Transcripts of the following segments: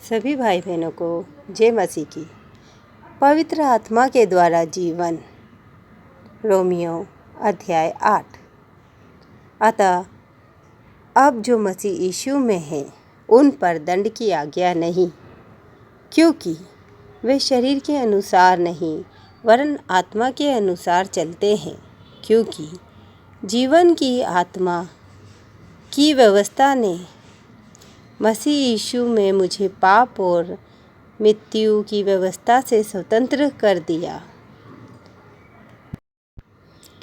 सभी भाई बहनों को जय मसीह की। पवित्र आत्मा के द्वारा जीवन, रोमियो अध्याय 8। अतः अब जो मसीह यीशु में हैं उन पर दंड की आज्ञा नहीं, क्योंकि वे शरीर के अनुसार नहीं वरन आत्मा के अनुसार चलते हैं। क्योंकि जीवन की आत्मा की व्यवस्था ने मसीह यीशु में मुझे पाप और मृत्यु की व्यवस्था से स्वतंत्र कर दिया।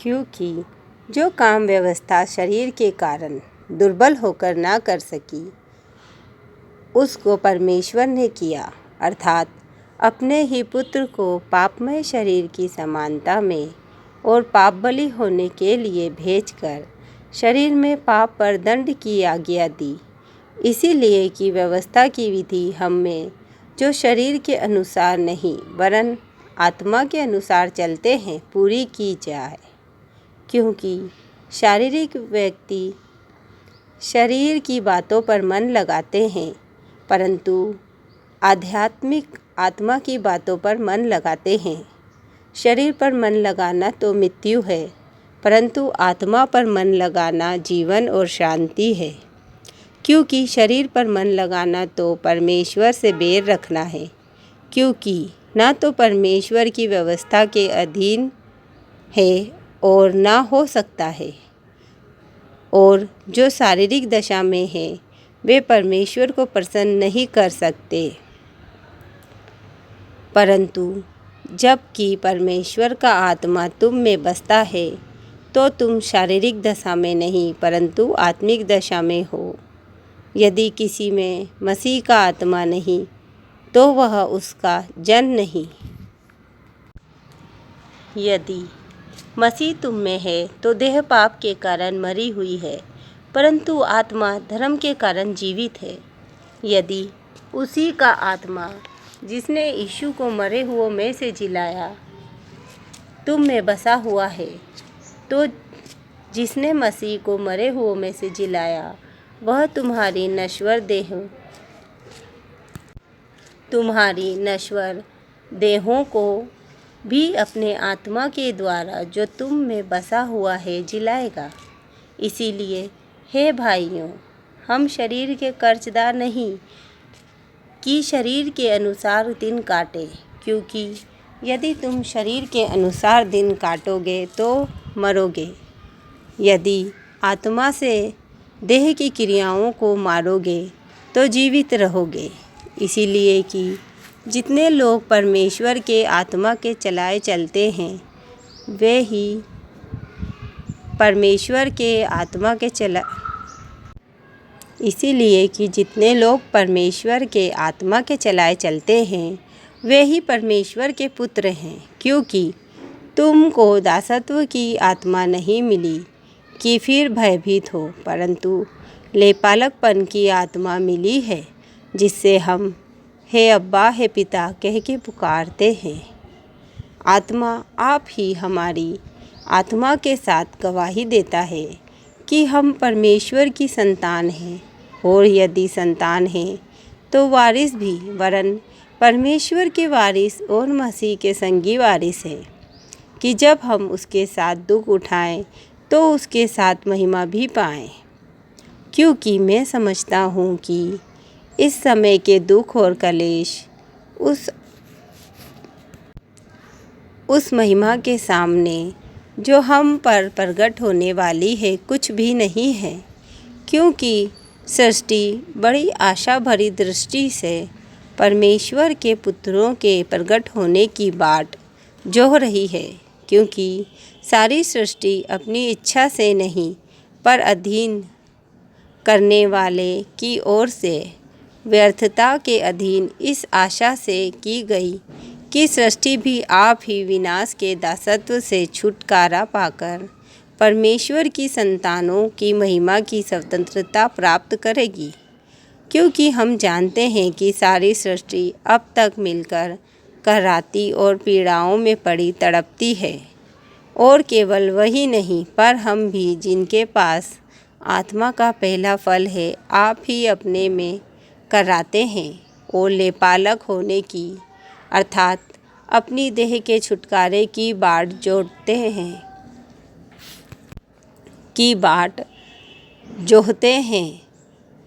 क्योंकि जो काम व्यवस्था शरीर के कारण दुर्बल होकर ना कर सकी, उसको परमेश्वर ने किया, अर्थात अपने ही पुत्र को पापमय शरीर की समानता में और पाप बलि होने के लिए भेजकर शरीर में पाप पर दंड की आज्ञा दी, इसीलिए कि व्यवस्था की विधि हम में जो शरीर के अनुसार नहीं वरन आत्मा के अनुसार चलते हैं पूरी की जाए। क्योंकि शारीरिक व्यक्ति शरीर की बातों पर मन लगाते हैं, परंतु आध्यात्मिक आत्मा की बातों पर मन लगाते हैं। शरीर पर मन लगाना तो मृत्यु है, परंतु आत्मा पर मन लगाना जीवन और शांति है। क्योंकि शरीर पर मन लगाना तो परमेश्वर से बैर रखना है, क्योंकि ना तो परमेश्वर की व्यवस्था के अधीन है और ना हो सकता है। और जो शारीरिक दशा में है वे परमेश्वर को प्रसन्न नहीं कर सकते। परंतु जबकि परमेश्वर का आत्मा तुम में बसता है तो तुम शारीरिक दशा में नहीं परंतु आत्मिक दशा में हो। यदि किसी में मसीह का आत्मा नहीं तो वह उसका जन नहीं। यदि मसीह तुम में है तो देह पाप के कारण मरी हुई है, परंतु आत्मा धर्म के कारण जीवित है। यदि उसी का आत्मा जिसने यीशु को मरे हुओं में से जिलाया तुम में बसा हुआ है, तो जिसने मसीह को मरे हुओं में से जिलाया वह तुम्हारी नश्वर देहों को भी अपने आत्मा के द्वारा जो तुम में बसा हुआ है जिलाएगा। इसीलिए हे भाइयों, हम शरीर के कर्जदार नहीं कि शरीर के अनुसार दिन काटे, क्योंकि यदि तुम शरीर के अनुसार दिन काटोगे तो मरोगे। यदि आत्मा से देह की क्रियाओं को मारोगे तो जीवित रहोगे। इसीलिए कि जितने लोग परमेश्वर के आत्मा के चलाए चलते हैं वे ही परमेश्वर के आत्मा के इसीलिए कि जितने लोग परमेश्वर के आत्मा के चलाए चलते हैं वे ही परमेश्वर के पुत्र हैं। क्योंकि तुमको दासत्व की आत्मा नहीं मिली कि फिर भयभीत हो, परंतु लेपालकपन की आत्मा मिली है, जिससे हम हे अब्बा हे पिता कह के पुकारते हैं। आत्मा आप ही हमारी आत्मा के साथ गवाही देता है कि हम परमेश्वर की संतान हैं, और यदि संतान हैं तो वारिस भी, वरन परमेश्वर के वारिस और मसीह के संगी वारिस हैं, कि जब हम उसके साथ दुख उठाएं तो उसके साथ महिमा भी पाएं। क्योंकि मैं समझता हूँ कि इस समय के दुख और कलेश उस महिमा के सामने जो हम पर प्रकट होने वाली है कुछ भी नहीं है। क्योंकि सृष्टि बड़ी आशा भरी दृष्टि से परमेश्वर के पुत्रों के प्रकट होने की बाट जोह रही है। क्योंकि सारी सृष्टि अपनी इच्छा से नहीं पर अधीन करने वाले की ओर से व्यर्थता के अधीन इस आशा से की गई कि सृष्टि भी आप ही विनाश के दासत्व से छुटकारा पाकर परमेश्वर की संतानों की महिमा की स्वतंत्रता प्राप्त करेगी। क्योंकि हम जानते हैं कि सारी सृष्टि अब तक मिलकर कराहती और पीड़ाओं में पड़ी तड़पती है, और केवल वही नहीं पर हम भी, जिनके पास आत्मा का पहला फल है, आप ही अपने में कराते हैं। और लेपालक होने की अर्थात अपनी देह के छुटकारे की बाट जोहते हैं।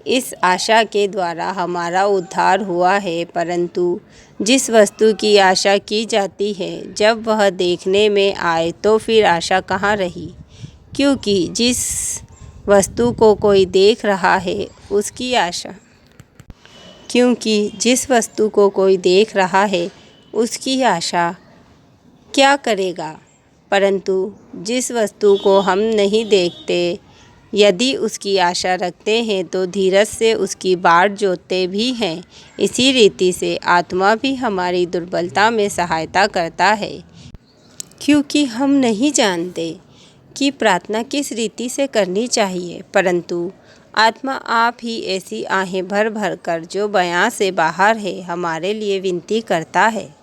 इस आशा के द्वारा हमारा उद्धार हुआ है, परंतु जिस वस्तु की आशा की जाती है जब वह देखने में आए तो फिर आशा कहाँ रही, क्योंकि जिस वस्तु को कोई देख रहा है उसकी आशा क्या करेगा, परंतु जिस वस्तु को हम नहीं देखते यदि उसकी आशा रखते हैं तो धीरज से उसकी बाट जोतते भी हैं। इसी रीति से आत्मा भी हमारी दुर्बलता में सहायता करता है, क्योंकि हम नहीं जानते कि प्रार्थना किस रीति से करनी चाहिए, परंतु आत्मा आप ही ऐसी आहें भर भर कर जो बयां से बाहर है हमारे लिए विनती करता है।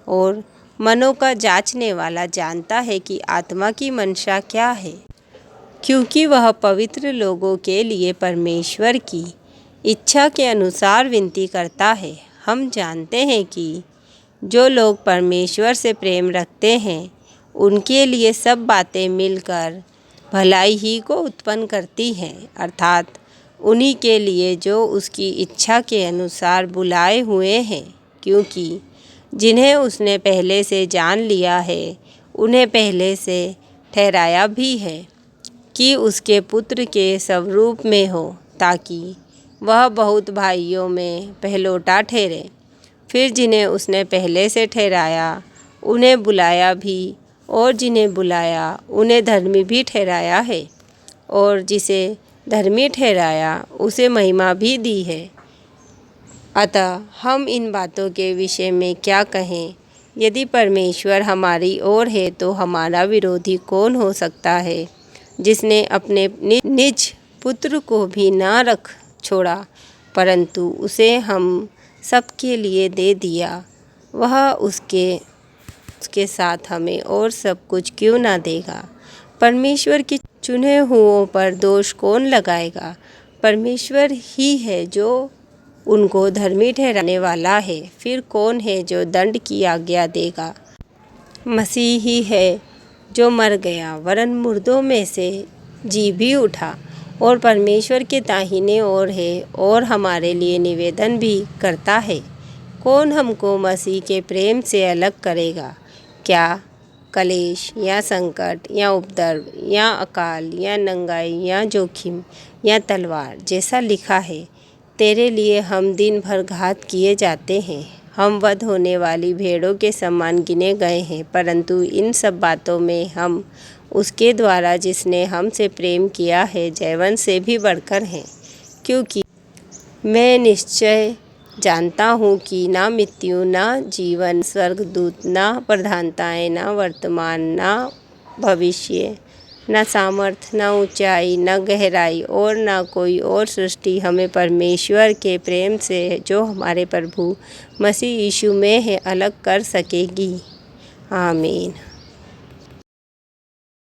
और मनों का जांचने वाला जानता है कि आत्मा की मंशा क्या है, क्योंकि वह पवित्र लोगों के लिए परमेश्वर की इच्छा के अनुसार विनती करता है। हम जानते हैं कि जो लोग परमेश्वर से प्रेम रखते हैं उनके लिए सब बातें मिलकर भलाई ही को उत्पन्न करती हैं, अर्थात उन्हीं के लिए जो उसकी इच्छा के अनुसार बुलाए हुए हैं। क्योंकि जिन्हें उसने पहले से जान लिया है उन्हें पहले से ठहराया भी है कि उसके पुत्र के स्वरूप में हो, ताकि वह बहुत भाइयों में पहलौठा ठहरे। फिर जिन्हें उसने पहले से ठहराया उन्हें बुलाया भी, और जिन्हें बुलाया उन्हें धर्मी भी ठहराया है, और जिसे धर्मी ठहराया उसे महिमा भी दी है। अतः हम इन बातों के विषय में क्या कहें? यदि परमेश्वर हमारी ओर है तो हमारा विरोधी कौन हो सकता है? जिसने अपने निज पुत्र को भी न रख छोड़ा, परंतु उसे हम सबके लिए दे दिया, वह उसके साथ हमें और सब कुछ क्यों ना देगा? परमेश्वर के चुने हुओं पर दोष कौन लगाएगा? परमेश्वर ही है जो उनको धर्मी ठहराने वाला है। फिर कौन है जो दंड की आज्ञा देगा? मसीह ही है जो मर गया, वरन मुर्दों में से जी भी उठा और परमेश्वर के दाहिने ओर है और हमारे लिए निवेदन भी करता है। कौन हमको मसीह के प्रेम से अलग करेगा? क्या कलेश या संकट या उपद्रव या अकाल या नंगाई या जोखिम या तलवार? जैसा लिखा है, तेरे लिए हम दिन भर घात किए जाते हैं, हम वध होने वाली भेड़ों के समान गिने गए हैं। परंतु इन सब बातों में हम उसके द्वारा जिसने हमसे प्रेम किया है जयवंत से भी बढ़कर हैं। क्योंकि मैं निश्चय जानता हूँ कि ना मृत्यु, ना जीवन, स्वर्गदूत, ना प्रधानताएं, ना वर्तमान, ना भविष्य, ना सामर्थ्य, ना ऊंचाई, ना गहराई और ना कोई और सृष्टि हमें परमेश्वर के प्रेम से जो हमारे प्रभु मसीह यीशु में है अलग कर सकेगी। आमीन।